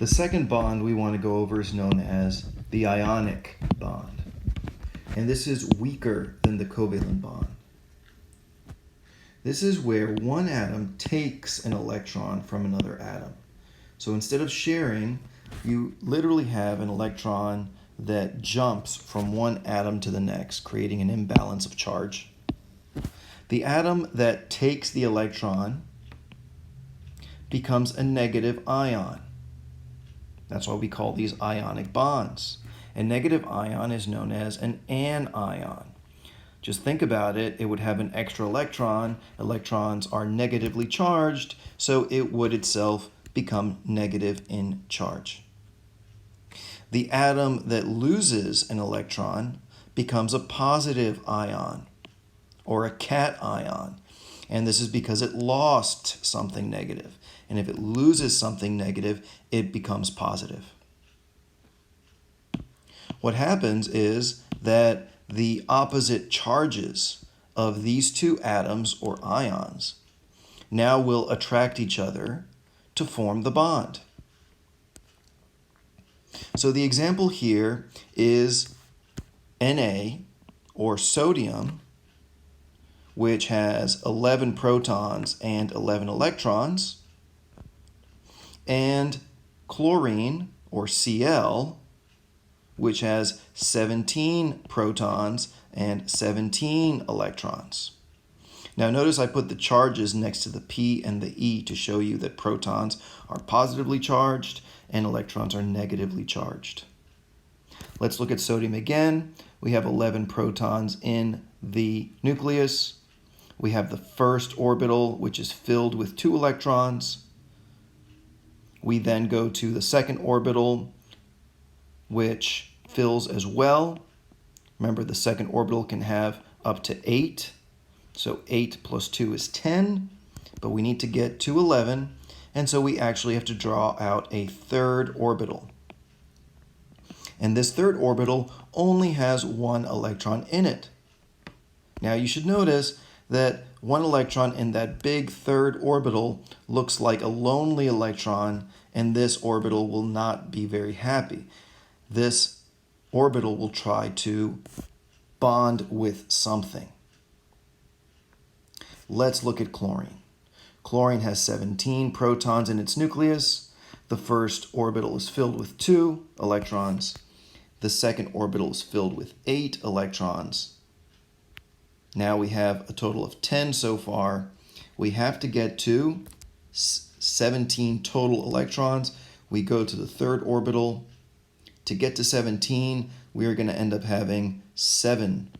The second bond we want to go over is known as the ionic bond. And this is weaker than the covalent bond. This is where one atom takes an electron from another atom. So instead of sharing, you literally have an electron that jumps from one atom to the next, creating an imbalance of charge. The atom that takes the electron becomes a negative ion. That's why we call these ionic bonds. A negative ion is known as an anion. Just think about it. It would have an extra electron. Electrons are negatively charged, so it would itself become negative in charge. The atom that loses an electron becomes a positive ion or a cation. And this is because it lost something negative. And if it loses something negative, it becomes positive. What happens is that the opposite charges of these two atoms or ions now will attract each other to form the bond. So the example here is Na, or sodium, which has 11 protons and 11 electrons, and chlorine, or Cl, which has 17 protons and 17 electrons. Now notice I put the charges next to the P and the E to show you that protons are positively charged and electrons are negatively charged. Let's look at sodium again. We have 11 protons in the nucleus. We have the first orbital, which is filled with 2 electrons. We then go to the second orbital, which fills as well. Remember, the second orbital can have up to 8. So 8 plus 2 is 10, but we need to get to 11, and so we actually have to draw out a third orbital. And this third orbital only has 1 electron in it. Now you should notice that 1 electron in that big third orbital looks like a lonely electron, and this orbital will not be very happy. This orbital will try to bond with something. Let's look at chlorine. Chlorine has 17 protons in its nucleus. The first orbital is filled with 2 electrons. The second orbital is filled with 8 electrons. Now we have a total of 10 so far. We have to get to 17 total electrons. We go to the third orbital. To get to 17, we are going to end up having 7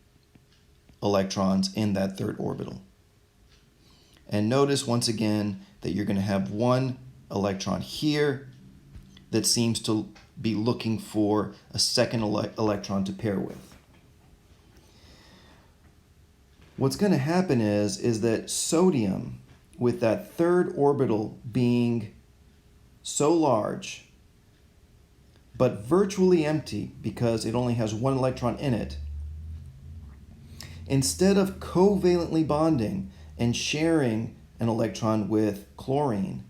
electrons in that third orbital. And notice once again that you're going to have 1 electron here that seems to be looking for a second electron to pair with. What's going to happen is that sodium, with that third orbital being so large, but virtually empty because it only has 1 electron in it, instead of covalently bonding and sharing an electron with chlorine,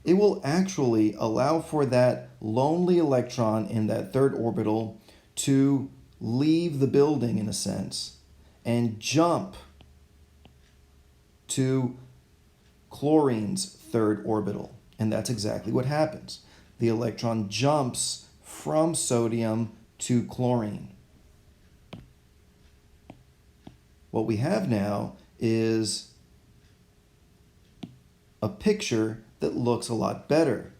it will actually allow for that lonely electron in that third orbital to leave the building, in a sense, and jump to chlorine's third orbital. And that's exactly what happens. The electron jumps from sodium to chlorine. What we have now is a picture that looks a lot better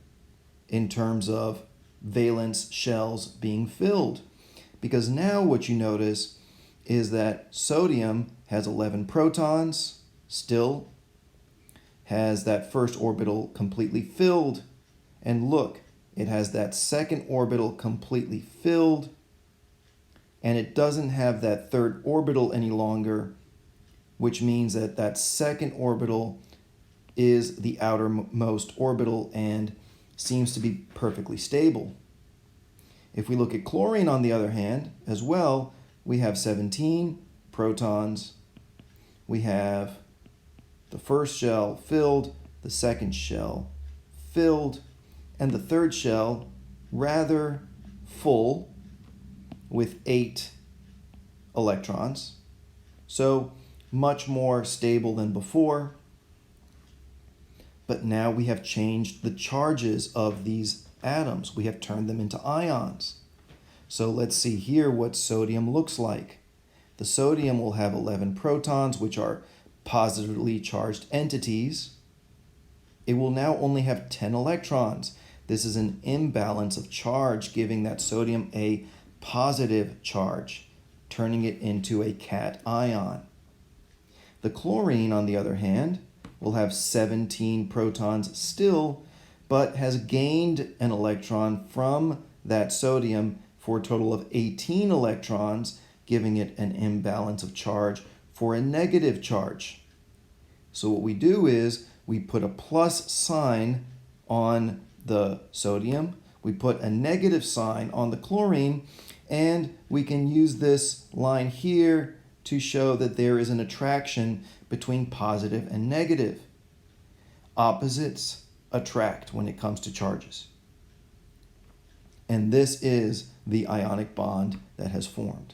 in terms of valence shells being filled. Because now what you notice is that sodium has 11 protons, still has that first orbital completely filled. And look, it has that second orbital completely filled. And it doesn't have that third orbital any longer, which means that that second orbital is the outermost orbital and seems to be perfectly stable. If we look at chlorine, on the other hand, as well, we have 17 protons. We have the first shell filled, the second shell filled, and the third shell rather full with 8 electrons. So much more stable than before. But now we have changed the charges of these atoms. We have turned them into ions. So let's see here what sodium looks like. The sodium will have 11 protons, which are positively charged entities. It will now only have 10 electrons. This is an imbalance of charge, giving that sodium a positive charge, turning it into a cation. The chlorine, on the other hand, will have 17 protons still, but has gained an electron from that sodium for a total of 18 electrons, giving it an imbalance of charge for a negative charge. So what we do is we put a plus sign on the sodium, we put a negative sign on the chlorine, and we can use this line here to show that there is an attraction between positive and negative. Opposites attract when it comes to charges. And this is the ionic bond that has formed.